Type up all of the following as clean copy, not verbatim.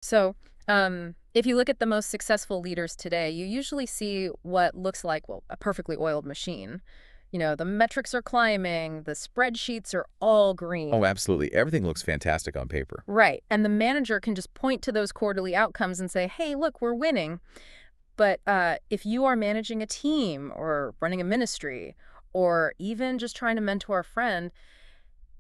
So, if you look at the most successful leaders today, you usually see what looks like, well, a perfectly oiled machine. The metrics are climbing, the spreadsheets are all Oh, green. absolutely. Everything looks fantastic on paper. Right. And the manager can just point to those quarterly outcomes and say, hey, look, we're winning. But if you are managing a team or running a ministry or even just trying to mentor a friend,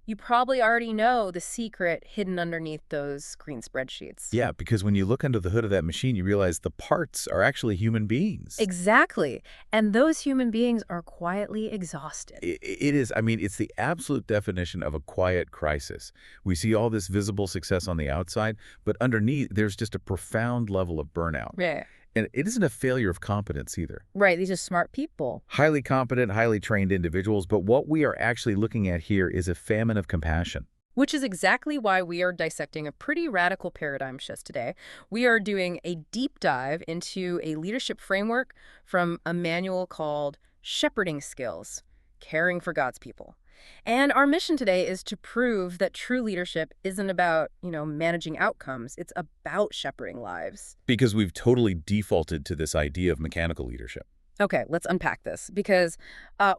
you probably already know the secret hidden underneath those green spreadsheets. Yeah, because when you look under the hood of that machine, you realize the parts are actually human beings. Exactly. And those human beings are quietly exhausted. It is, I mean, it's the absolute definition of a quiet crisis. We see all this visible success on the outside, but underneath, there's just a profound level of burnout. Yeah. And it isn't a failure of competence either. Right. These are smart people. Highly competent, highly trained individuals, but what we are actually looking at here is a famine of compassion. Which is exactly why we are dissecting a pretty radical paradigm shift today. We are doing a deep dive into a leadership framework from a manual called Shepherding Skills, Caring for God's People. And our mission today is to prove that true leadership isn't about, managing outcomes. It's about shepherding lives. Because we've totally defaulted to this idea of mechanical leadership. Okay, let's unpack this because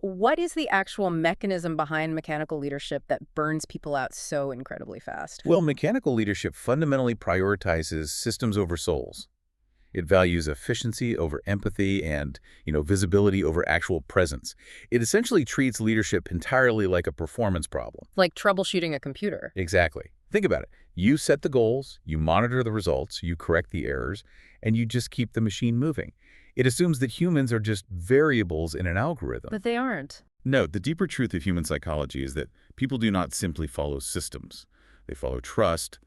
what is the actual mechanism behind mechanical leadership that burns people out so incredibly fast? Well, mechanical leadership fundamentally prioritizes systems over souls. It values efficiency over empathy and, visibility over actual presence. It essentially treats leadership entirely like a performance problem. Like troubleshooting a computer. Exactly. Think about it. You set the goals, you monitor the results, you correct the errors, and you just keep the machine moving. It assumes that humans are just variables in an algorithm. But they aren't. No, the deeper truth of human psychology is that people do not simply follow systems. They follow trust.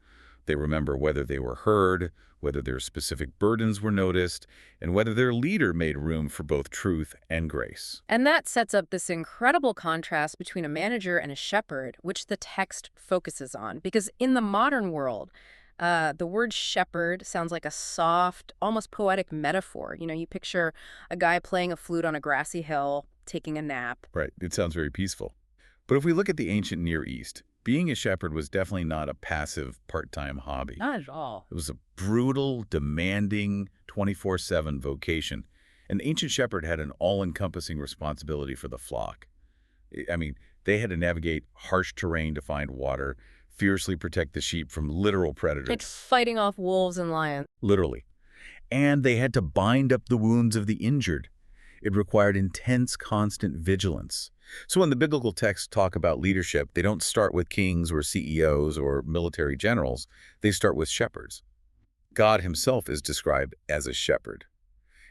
They remember whether they were heard, whether their specific burdens were noticed, and whether their leader made room for both truth and grace. And that sets up this incredible contrast between a manager and a shepherd, which the text focuses on. Because in the modern world, the word shepherd sounds like a soft, almost poetic metaphor. You picture a guy playing a flute on a grassy hill, taking a nap. Right, it sounds very peaceful. But if we look at the ancient Near East, being a shepherd was definitely not a passive, part-time hobby. Not at all. It was a brutal, demanding, 24/7 vocation. An ancient shepherd had an all-encompassing responsibility for the flock. I mean, they had to navigate harsh terrain to find water, fiercely protect the sheep from literal Like predators, fighting off wolves and lions. literally. And they had to bind up the wounds of the injured. It required intense, constant vigilance. So when the biblical texts talk about leadership, they don't start with kings or CEOs or military generals. They start with shepherds. God himself is described as a shepherd,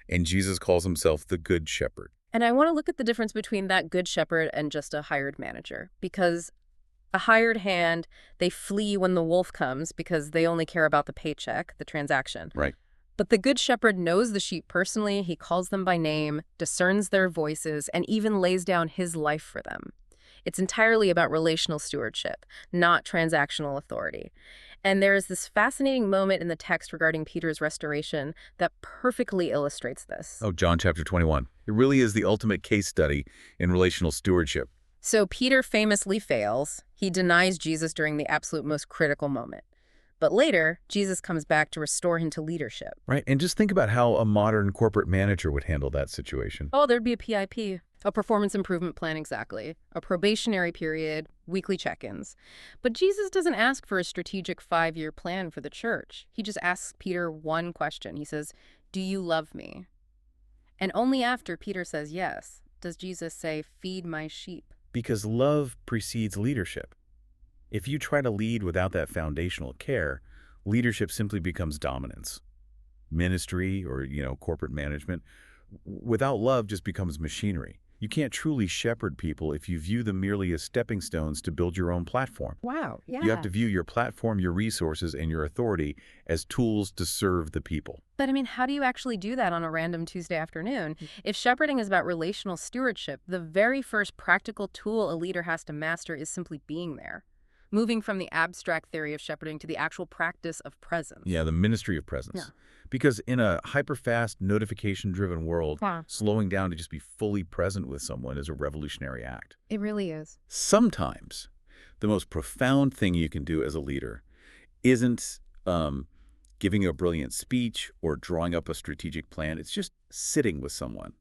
and Jesus calls himself the good shepherd. And I want to look at the difference between that good shepherd and just a hired manager. Because a hired hand, they flee when the wolf comes because they only care about the paycheck, the transaction. Right. But the good shepherd knows the sheep personally. He calls them by name, discerns their voices, and even lays down his life for them. It's entirely about relational stewardship, not transactional authority. And there is this fascinating moment in the text regarding Peter's restoration that perfectly illustrates this. Oh, John chapter 21. It really is the ultimate case study in relational stewardship. So Peter famously fails. He denies Jesus during the absolute most critical moment. But later, Jesus comes back to restore him to leadership. Right. And just think about how a modern corporate manager would handle that situation. Oh, there'd be a PIP, a performance improvement plan, exactly, a probationary period, weekly check-ins. But Jesus doesn't ask for a strategic 5-year plan for the church. He just asks Peter one question. He says, "Do you love me?" And only after Peter says yes, does Jesus say, "Feed my sheep." Because love precedes leadership. If you try to lead without that foundational care, leadership simply becomes dominance. Ministry or, corporate management, without love just becomes machinery. You can't truly shepherd people if you view them merely as stepping stones to build your own platform. Wow, You have yeah. to view your platform, your resources, and your authority as tools to serve the people. But I mean, how do you actually do that on a random Tuesday afternoon? If shepherding is about relational stewardship, the very first practical tool a leader has to master is simply being there. Moving from the abstract theory of shepherding to the actual practice of presence. Yeah, the ministry of presence. Yeah. Because in a hyper-fast, notification-driven world, Yeah. slowing down to just be fully present with someone is a revolutionary act. It really is. Sometimes the most profound thing you can do as a leader isn't Giving a brilliant speech or drawing up a strategic plan, it's just sitting with someone.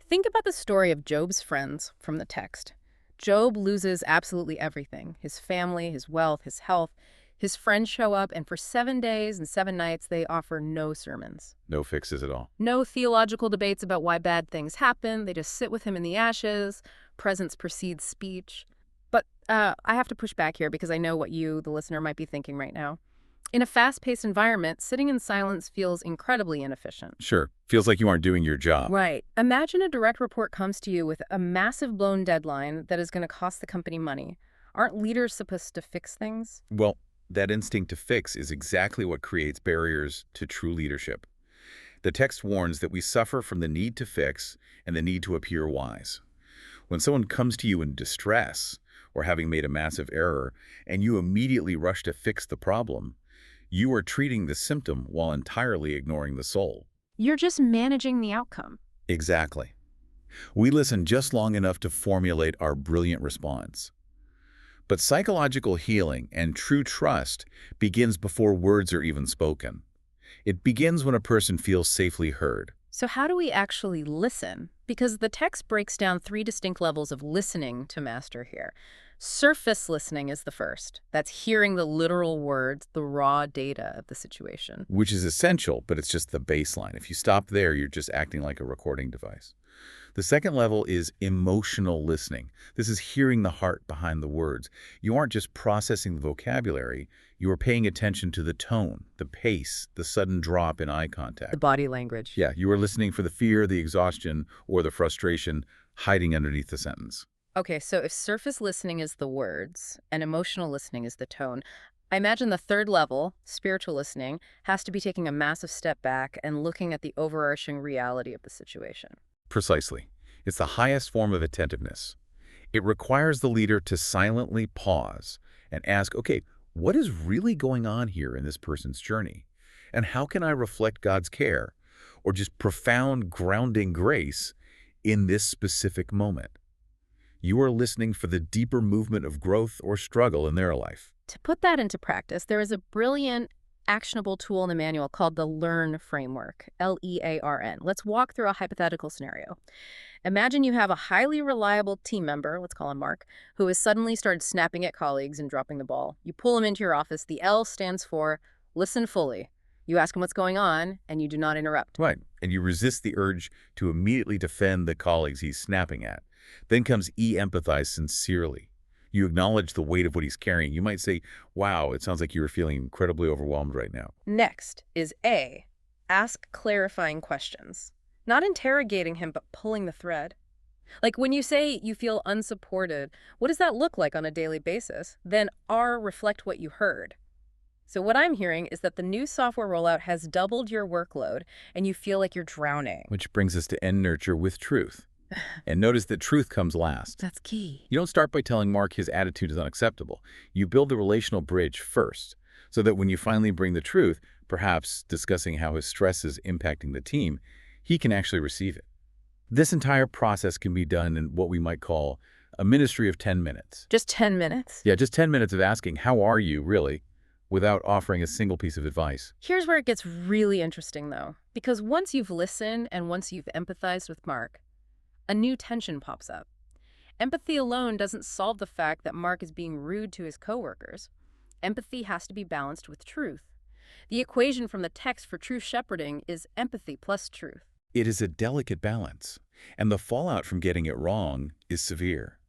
Think about the story of Job's friends from the text. Job loses absolutely everything: his family, his wealth, his health. His friends show up, and for 7 days and 7 nights, they offer no sermons. No fixes at all. No theological debates about why bad things happen. They just sit with him in the ashes. Presence precedes speech. But I have to push back here because I know what you, the listener, might be thinking right now. In a fast-paced environment, sitting in silence feels incredibly inefficient. Sure, feels like you aren't doing your job. Right. Imagine a direct report comes to you with a massive blown deadline that is going to cost the company money. Aren't leaders supposed to fix things? Well, that instinct to fix is exactly what creates barriers to true leadership. The text warns that we suffer from the need to fix and the need to appear wise. When someone comes to you in distress or having made a massive error and you immediately rush to fix the problem, you are treating the symptom while entirely ignoring the soul. You're just managing the outcome. Exactly. We listen just long enough to formulate our brilliant response. But psychological healing and true trust begins before words are even spoken. It begins when a person feels safely heard. So how do we actually listen? Because the text breaks down 3 distinct levels of listening to master here. Surface listening is the first. That's hearing the literal words, the raw data of the situation. Which is essential, but it's just the baseline. If you stop there, you're just acting like a recording device. The second level is emotional listening. This is hearing the heart behind the words. You aren't just processing the vocabulary, you are paying attention to the tone, the pace, the sudden drop in eye contact. The body language. Yeah, you are listening for the fear, the exhaustion, or the frustration hiding underneath the sentence. Okay, so if surface listening is the words and emotional listening is the tone, I imagine the third level, spiritual listening, has to be taking a massive step back and looking at the overarching reality of the situation. Precisely. It's the highest form of attentiveness. It requires the leader to silently pause and ask, okay, what is really going on here in this person's journey? And how can I reflect God's care or just profound grounding grace in this specific moment? You are listening for the deeper movement of growth or struggle in their life. To put that into practice, there is a brilliant actionable tool in the manual called the LEARN framework, L-E-A-R-N. Let's walk through a hypothetical scenario. Imagine you have a highly reliable team member, let's call him Mark, who has suddenly started snapping at colleagues and dropping the ball. You pull him into your office. The L stands for listen fully. You ask him what's going on, and you do not interrupt. Right, and you resist the urge to immediately defend the colleagues he's snapping at. Then comes E, empathize sincerely. You acknowledge the weight of what he's carrying. You might say, wow, it sounds like you're feeling incredibly overwhelmed right now. Next is A, ask clarifying questions. Not interrogating him, but pulling the thread. Like when you say you feel unsupported, what does that look like on a daily basis? Then R, reflect what you heard. So what I'm hearing is that the new software rollout has doubled your workload and you feel like you're drowning. Which brings us to N, nurture with truth. And notice that truth comes last. That's key. You don't start by telling Mark his attitude is unacceptable. You build the relational bridge first, so that when you finally bring the truth, perhaps discussing how his stress is impacting the team, he can actually receive it. This entire process can be done in what we might call a ministry of 10 minutes. Just 10 minutes? Yeah, just 10 minutes of asking, how are you, really, without offering a single piece of advice. Here's where it gets really interesting, though. Because once you've listened and once you've empathized with Mark, a new tension pops up. Empathy alone doesn't solve the fact that Mark is being rude to his coworkers. Empathy has to be balanced with truth. The equation from the text for true shepherding is empathy plus truth. It is a delicate balance, and the fallout from getting it wrong is severe.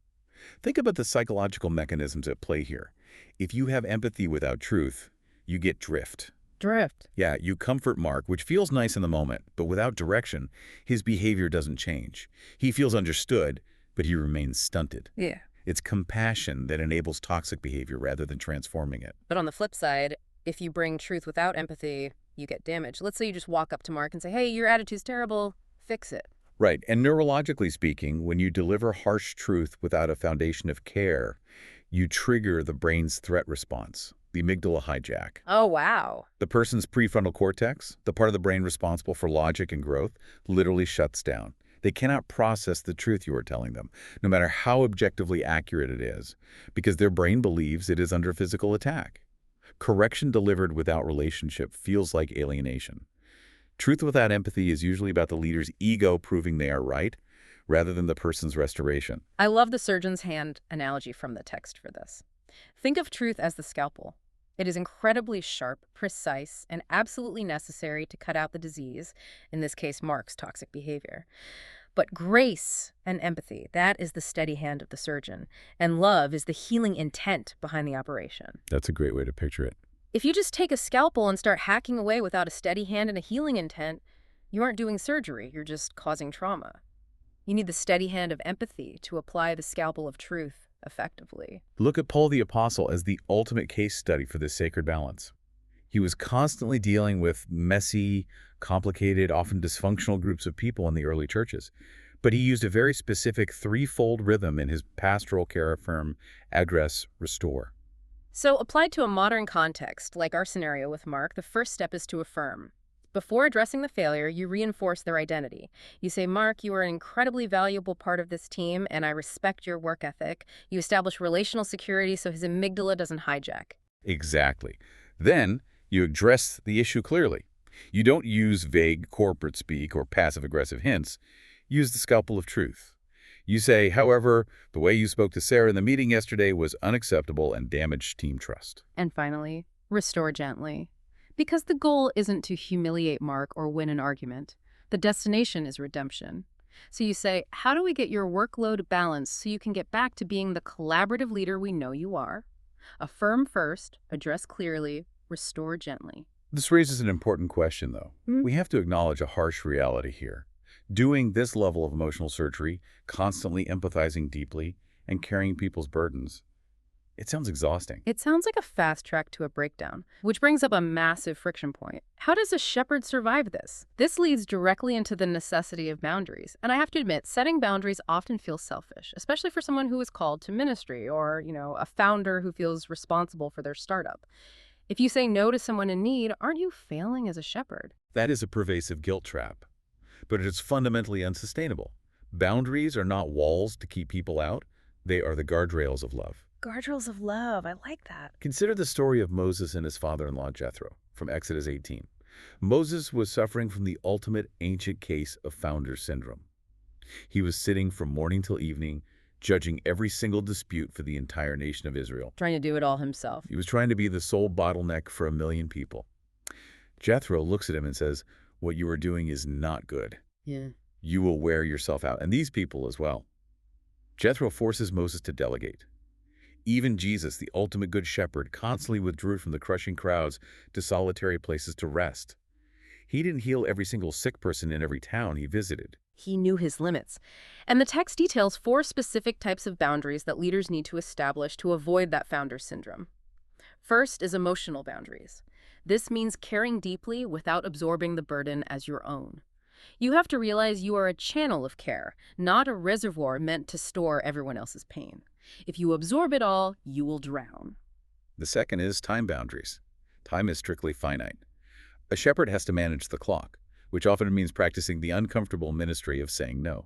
Think about the psychological mechanisms at play here. If you have empathy without truth, you get drift. Drift. Yeah, you comfort Mark, which feels nice in the moment, but without direction, his behavior doesn't change. He feels understood, but he remains stunted. Yeah. It's compassion that enables toxic behavior rather than transforming it. But on the flip side, if you bring truth without empathy, you get damage. Let's say you just walk up to Mark and say, hey, your attitude's terrible, fix it. Right, and neurologically speaking, when you deliver harsh truth without a foundation of care, you trigger the brain's threat response, the amygdala hijack. Oh, wow. The person's prefrontal cortex, the part of the brain responsible for logic and growth, literally shuts down. They cannot process the truth you are telling them, no matter how objectively accurate it is, because their brain believes it is under physical attack. Correction delivered without relationship feels like alienation. Truth without empathy is usually about the leader's ego proving they are right, rather than the person's restoration. I love the surgeon's hand analogy from the text for this. Think of truth as the scalpel. It is incredibly sharp, precise, and absolutely necessary to cut out the disease, in this case, Mark's toxic behavior. But grace and empathy, that is the steady hand of the surgeon, and love is the healing intent behind the operation. That's a great way to picture it. If you just take a scalpel and start hacking away without a steady hand and a healing intent, you aren't doing surgery, you're just causing trauma. You need the steady hand of empathy to apply the scalpel of truth effectively. Look at Paul the Apostle as the ultimate case study for this sacred balance. He was constantly dealing with messy, complicated, often dysfunctional groups of people in the early churches. But he used a very specific threefold rhythm in his pastoral care: affirm, address, restore. So, applied to a modern context, like our scenario with Mark, the first step is to affirm. Before addressing the failure, you reinforce their identity. You say, Mark, you are an incredibly valuable part of this team, and I respect your work ethic. You establish relational security so his amygdala doesn't hijack. Exactly. Then you address the issue clearly. You don't use vague corporate speak or passive-aggressive hints. Use the scalpel of truth. You say, however, the way you spoke to Sarah in the meeting yesterday was unacceptable and damaged team trust. And finally, restore gently. Because the goal isn't to humiliate Mark or win an argument. The destination is redemption. So you say, how do we get your workload balanced so you can get back to being the collaborative leader we know you are? Affirm first, address clearly, restore gently. This raises an important question, though. We have to acknowledge a harsh reality here. Doing this level of emotional surgery, constantly empathizing deeply, and carrying people's burdens, it sounds exhausting. It sounds like a fast track to a breakdown, which brings up a massive friction point. How does a shepherd survive this? This leads directly into the necessity of boundaries. And I have to admit, setting boundaries often feels selfish, especially for someone who is called to ministry or, a founder who feels responsible for their startup. If you say no to someone in need, aren't you failing as a shepherd? That is a pervasive guilt trap, but it is fundamentally unsustainable. Boundaries are not walls to keep people out. They are the guardrails of love. Guardrails of love. I like that. Consider the story of Moses and his father-in-law Jethro from Exodus 18. Moses was suffering from the ultimate ancient case of founder syndrome. He was sitting from morning till evening, judging every single dispute for the entire nation of Israel. Trying to do it all himself. He was trying to be the sole bottleneck for 1 million people. Jethro looks at him and says, what you are doing is not good. Yeah. You will wear yourself out, and these people as well. Jethro forces Moses to delegate. Even Jesus, the ultimate good shepherd, constantly withdrew from the crushing crowds to solitary places to rest. He didn't heal every single sick person in every town he visited. He knew his limits. And the text details 4 specific types of boundaries that leaders need to establish to avoid that founder syndrome. First is emotional boundaries. This means caring deeply without absorbing the burden as your own. You have to realize you are a channel of care, not a reservoir meant to store everyone else's pain. If you absorb it all, you will drown. The second is time boundaries. Time is strictly finite. A shepherd has to manage the clock, which often means practicing the uncomfortable ministry of saying no.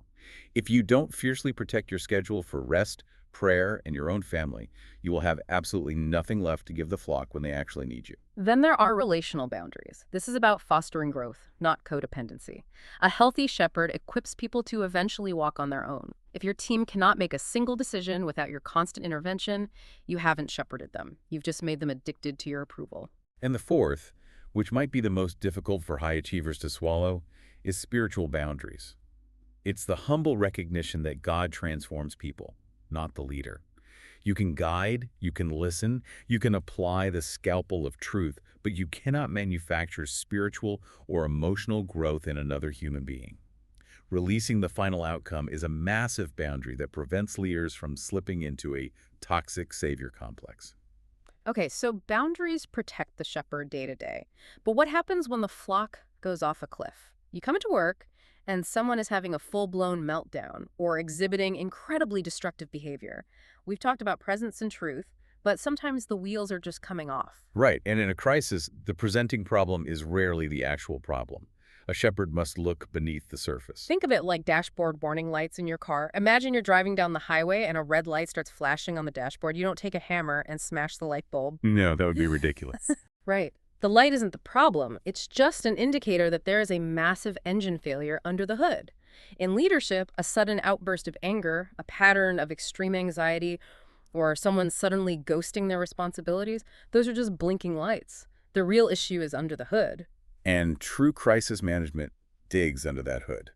If you don't fiercely protect your schedule for rest, prayer, and your own family, you will have absolutely nothing left to give the flock when they actually need you. Then there are relational boundaries. This is about fostering growth, not codependency. A healthy shepherd equips people to eventually walk on their own. If your team cannot make a single decision without your constant intervention, you haven't shepherded them. You've just made them addicted to your approval. And the fourth, which might be the most difficult for high achievers to swallow, is spiritual boundaries. It's the humble recognition that God transforms people, not the leader. You can guide, you can listen, you can apply the scalpel of truth, but you cannot manufacture spiritual or emotional growth in another human being. Releasing the final outcome is a massive boundary that prevents leaders from slipping into a toxic savior complex. Okay, so boundaries protect the shepherd day to day. But what happens when the flock goes off a cliff? You come into work, and someone is having a full-blown meltdown or exhibiting incredibly destructive behavior. We've talked about presence and truth, but sometimes the wheels are just coming off. Right, and in a crisis, the presenting problem is rarely the actual problem. A shepherd must look beneath the surface. Think of it like dashboard warning lights in your car. Imagine you're driving down the highway and a red light starts flashing on the dashboard. You don't take a hammer and smash the light bulb. No, that would be ridiculous. Right. The light isn't the problem. It's just an indicator that there is a massive engine failure under the hood. In leadership, a sudden outburst of anger, a pattern of extreme anxiety, or someone suddenly ghosting their responsibilities, those are just blinking lights. The real issue is under the hood. And true crisis management digs under that hood.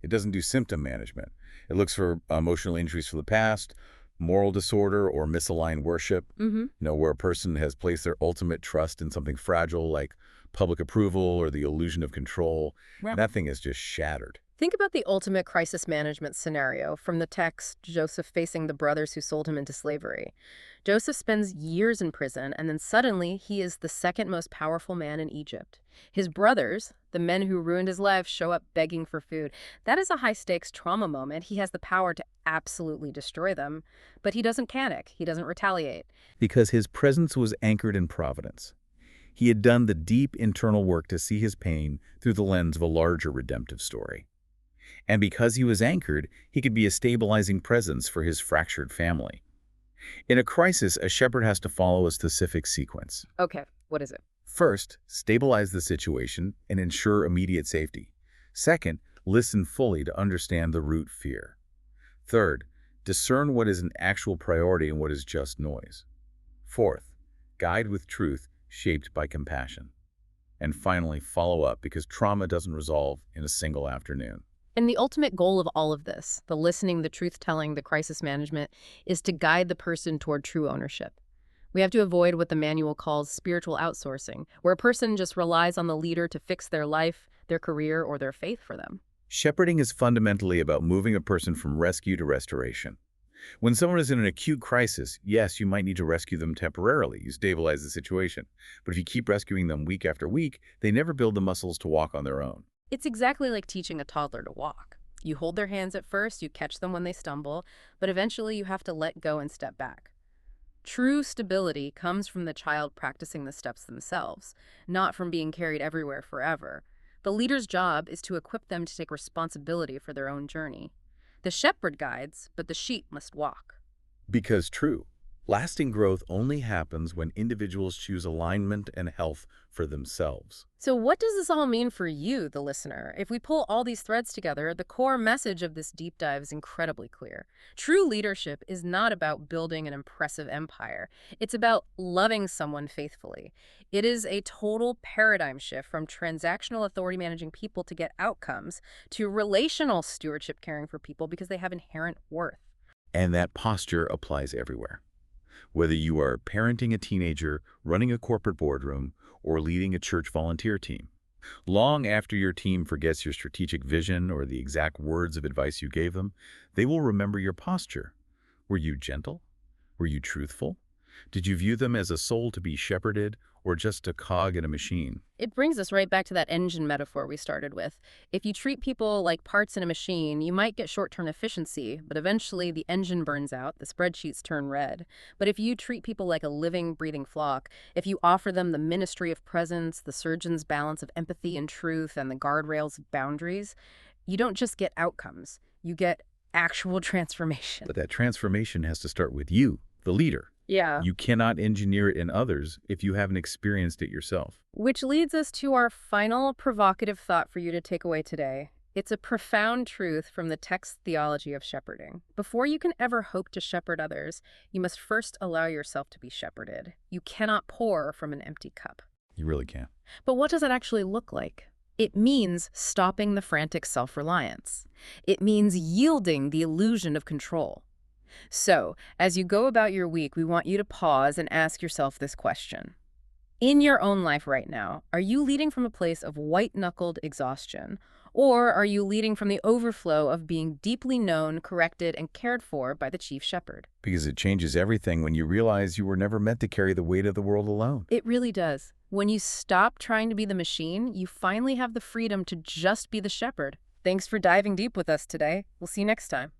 It doesn't do symptom management. It looks for emotional injuries from the past, moral disorder, or misaligned worship, where a person has placed their ultimate trust in something fragile like public approval or the illusion of control. Right. And that thing is just shattered. Think about the ultimate crisis management scenario from the text, Joseph facing the brothers who sold him into slavery. Joseph spends years in prison, and then suddenly he is the second most powerful man in Egypt. His brothers, the men who ruined his life, show up begging for food. That is a high-stakes trauma moment. He has the power to absolutely destroy them, but he doesn't panic. He doesn't retaliate. Because his presence was anchored in providence. He had done the deep internal work to see his pain through the lens of a larger redemptive story. And because he was anchored, he could be a stabilizing presence for his fractured family. In a crisis, a shepherd has to follow a specific sequence. Okay, what is it? First, stabilize the situation and ensure immediate safety. Second, listen fully to understand the root fear. Third, discern what is an actual priority and what is just noise. Fourth, guide with truth shaped by compassion. And finally, follow up because trauma doesn't resolve in a single afternoon. And the ultimate goal of all of this, the listening, the truth-telling, the crisis management, is to guide the person toward true ownership. We have to avoid what the manual calls spiritual outsourcing, where a person just relies on the leader to fix their life, their career, or their faith for them. Shepherding is fundamentally about moving a person from rescue to restoration. When someone is in an acute crisis, yes, you might need to rescue them temporarily. You stabilize the situation. But if you keep rescuing them week after week, they never build the muscles to walk on their own. It's exactly like teaching a toddler to walk. You hold their hands at first, you catch them when they stumble, but eventually you have to let go and step back. True stability comes from the child practicing the steps themselves, not from being carried everywhere forever. The leader's job is to equip them to take responsibility for their own journey. The shepherd guides, but the sheep must walk. Because true, lasting growth only happens when individuals choose alignment and health for themselves. So what does this all mean for you, the listener? If we pull all these threads together, the core message of this deep dive is incredibly clear. True leadership is not about building an impressive empire. It's about loving someone faithfully. It is a total paradigm shift from transactional authority managing people to get outcomes to relational stewardship caring for people because they have inherent worth. And that posture applies everywhere. Whether you are parenting a teenager, running a corporate boardroom, or leading a church volunteer team. Long after your team forgets your strategic vision or the exact words of advice you gave them, they will remember your posture. Were you gentle? Were you truthful? Did you view them as a soul to be shepherded or just a cog in a machine? It brings us right back to that engine metaphor we started with. If you treat people like parts in a machine, you might get short-term efficiency, but eventually the engine burns out, the spreadsheets turn red. But if you treat people like a living, breathing flock, if you offer them the ministry of presence, the surgeon's balance of empathy and truth, and the guardrails of boundaries, you don't just get outcomes, you get actual transformation. But that transformation has to start with you, the leader. Yeah. You cannot engineer it in others if you haven't experienced it yourself. Which leads us to our final provocative thought for you to take away today. It's a profound truth from the text theology of shepherding. Before you can ever hope to shepherd others, you must first allow yourself to be shepherded. You cannot pour from an empty cup. You really can. But what does it actually look like? It means stopping the frantic self-reliance. It means yielding the illusion of control. So, as you go about your week, we want you to pause and ask yourself this question. In your own life right now, are you leading from a place of white-knuckled exhaustion, or are you leading from the overflow of being deeply known, corrected, and cared for by the chief shepherd? Because it changes everything when you realize you were never meant to carry the weight of the world alone. It really does. When you stop trying to be the machine, you finally have the freedom to just be the shepherd. Thanks for diving deep with us today. We'll see you next time.